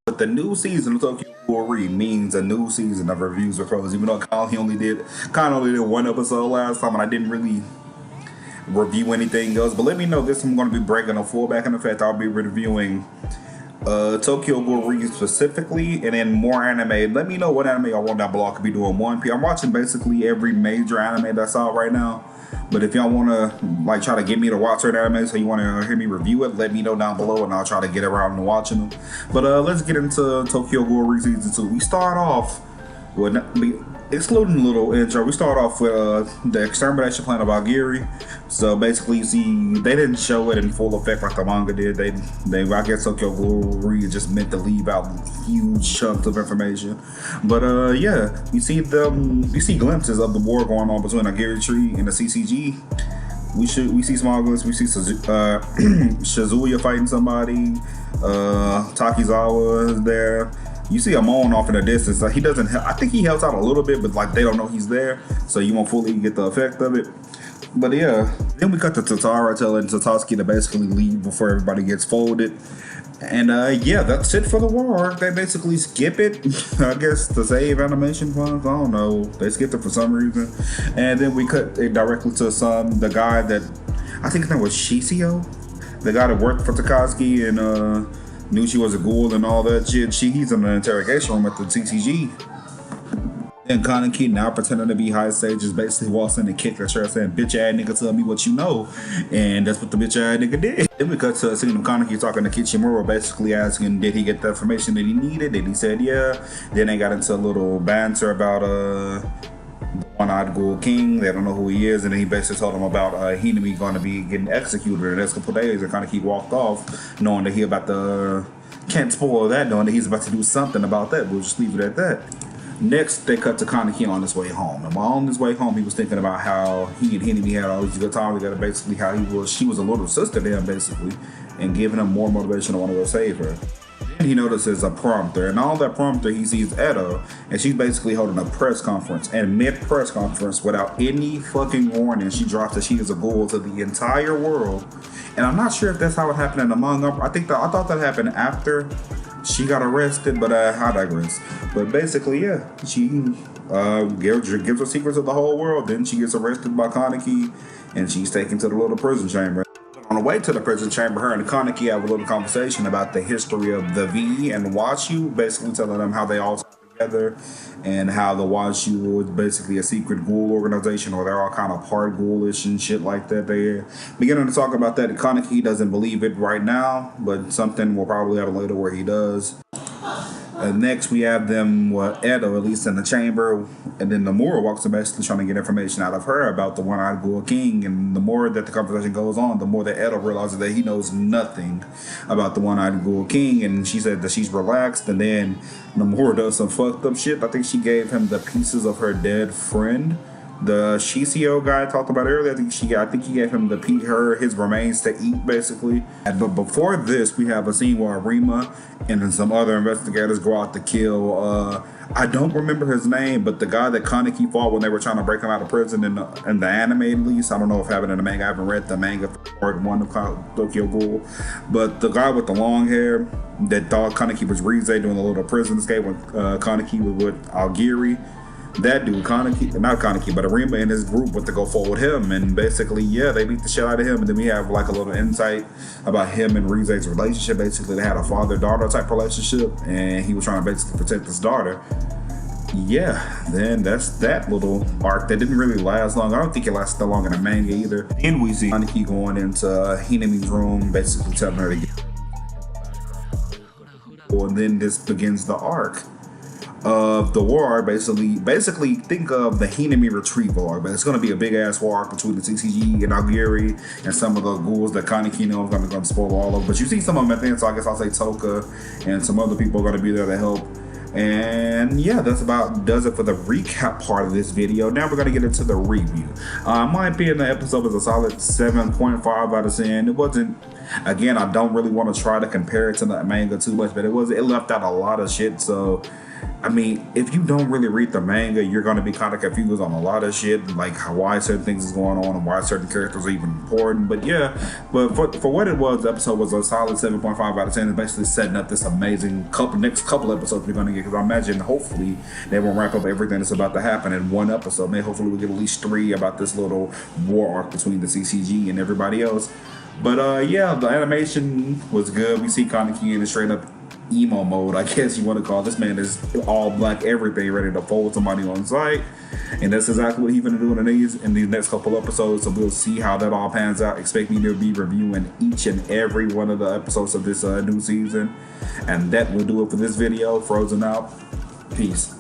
But the new season of Tokyo Ghoul Re means a new season of reviews with pros. Even though Kyle only did one episode last time, and I didn't really review anything else. But let me know this. I'm going to be breaking a full back in effect. I'll be reviewing Tokyo Ghoul Re specifically, and then more anime. Let me know what anime I want down below. I could be doing One Piece. I'm watching basically every major anime that's out right now. But if y'all want to like try to get me to watch certain anime, so you want to hear me review it, let me know down below, and I'll try to get around to watching them. But let's get into Tokyo Ghoul Re season 2. We start off with, excluding the little intro, we start off with the extermination plan of Ghoul. So basically, you see, they didn't show it in full effect like the manga did. I guess Tokyo Ghoul Re just meant to leave out huge chunks of information. But yeah, you see glimpses of the war going on between Ghoul Tree and the CCG. We see small glimpses. We see Shizuya fighting somebody. Takizawa is there. You see a Moan off in the distance. Like, he doesn't. I think he helps out a little bit, but like they don't know he's there, so you won't fully get the effect of it. But yeah, then we cut to Tatara telling Tatsuki to basically leave before everybody gets folded. And yeah, that's it for the war arc. They basically skip it, I guess, to save animation funds. I don't know. They skipped it for some reason. And then we cut it directly to the guy that, I think his name was Shisio, the guy that worked for Tatsuki and knew she was a ghoul and all that shit. He's in an interrogation room at the CCG. And Kaneki, now pretending to be high stage, just basically walks in and kicked her chair saying, "Bitch ass nigga, tell me what you know." And that's what the bitch ass nigga did. Then we cut to a scene of Kaneki talking to Kichimura, basically asking, did he get the information that he needed? And he said, yeah. Then they got into a little banter about the one-eyed Ghoul King. They don't know who he is. And then he basically told them about Hinami going to be getting executed in the next couple days. And Kaneki walked off, knowing that he about to, can't spoil that, knowing that he's about to do something about that. We'll just leave it at that. Next, they cut to Kaneki on his way home. And while on his way home, he was thinking about how he and Hinami had all these good times together, basically how she was a little sister to him, basically, and giving him more motivation to want to go save her. Then he notices a prompter, and on that prompter, he sees Edo, and she's basically holding a press conference. And mid-press conference, without any fucking warning, she drops that she is a ghoul to the entire world. And I'm not sure if that's how it happened in the manga. I thought that happened after she got arrested, but I digress. But basically, yeah, she gives her secrets of the whole world. Then she gets arrested by Kaneki, and she's taken to the little prison chamber. On the way to the prison chamber, her and Kaneki have a little conversation about the history of the V and Washu, basically telling them how they all together and how the Washu is basically a secret ghoul organization, or they're all kind of part ghoulish and shit like that. They beginning to talk about that. Kaneki doesn't believe it right now, but something will probably happen later where he does. Next, we have them, Edo, at least in the chamber, and then Nomura walks in basically trying to get information out of her about the One-Eyed Ghoul King, and the more that the conversation goes on, the more that Edo realizes that he knows nothing about the One-Eyed Ghoul King, and she said that she's relaxed, and then Nomura does some fucked up shit. I think she gave him the pieces of her dead friend, the Shisio guy I talked about earlier. I think he gave him his remains to eat, basically. But before this, we have a scene where Arima and then some other investigators go out to kill. I don't remember his name, but the guy that Kaneki fought when they were trying to break him out of prison in the anime, at least. I don't know if it happened in the manga. I haven't read the manga for part 1 of Tokyo Ghoul. But the guy with the long hair that thought Kaneki was Rize doing a little prison escape when Kaneki was with Aogiri. That dude, not Kaneki, but Arima and his group went to go forward him, and basically, yeah, they beat the shit out of him. And then we have like a little insight about him and Rize's relationship. Basically, they had a father-daughter type relationship, and he was trying to basically protect his daughter. Yeah, then that's that little arc that didn't really last long. I don't think it lasted that long in the manga either. Then we see Kaneki going into Hinami's room, basically telling her to get. And then this begins the arc of the war. Basically think of the Hinami retrieval arc, but it's going to be a big ass war arc between the CCG and Aogiri and some of the ghouls that Kaneki knows. I'm going to spoil all of them, but you see some of them at the end, so I guess I'll say Toka and some other people are going to be there to help. And yeah, that's about does it for the recap part of this video. Now we're going to get into the review. My opinion, the episode was a solid 7.5 out of 10. It wasn't, again, I don't really want to try to compare it to the manga too much, but it left out a lot of shit, so I mean, if you don't really read the manga, you're gonna be kind of confused on a lot of shit, like why certain things is going on and why certain characters are even important. But yeah, but for what it was, the episode was a solid 7.5 out of 10. It's basically setting up this amazing next couple episodes we're gonna get. Because I imagine, hopefully, they will wrap up everything that's about to happen in one episode. Maybe hopefully we get at least 3 about this little war arc between the CCG and everybody else. But yeah, the animation was good. We see Kaneki in a straight up emo mode, I guess you want to call it. This man is all black, everything, ready to fold somebody on sight, and that's exactly what he's gonna do in these next couple episodes. So we'll see how that all pans out. Expect me to be reviewing each and every one of the episodes of this new season, and that will do it for this video. Frozen out. Peace.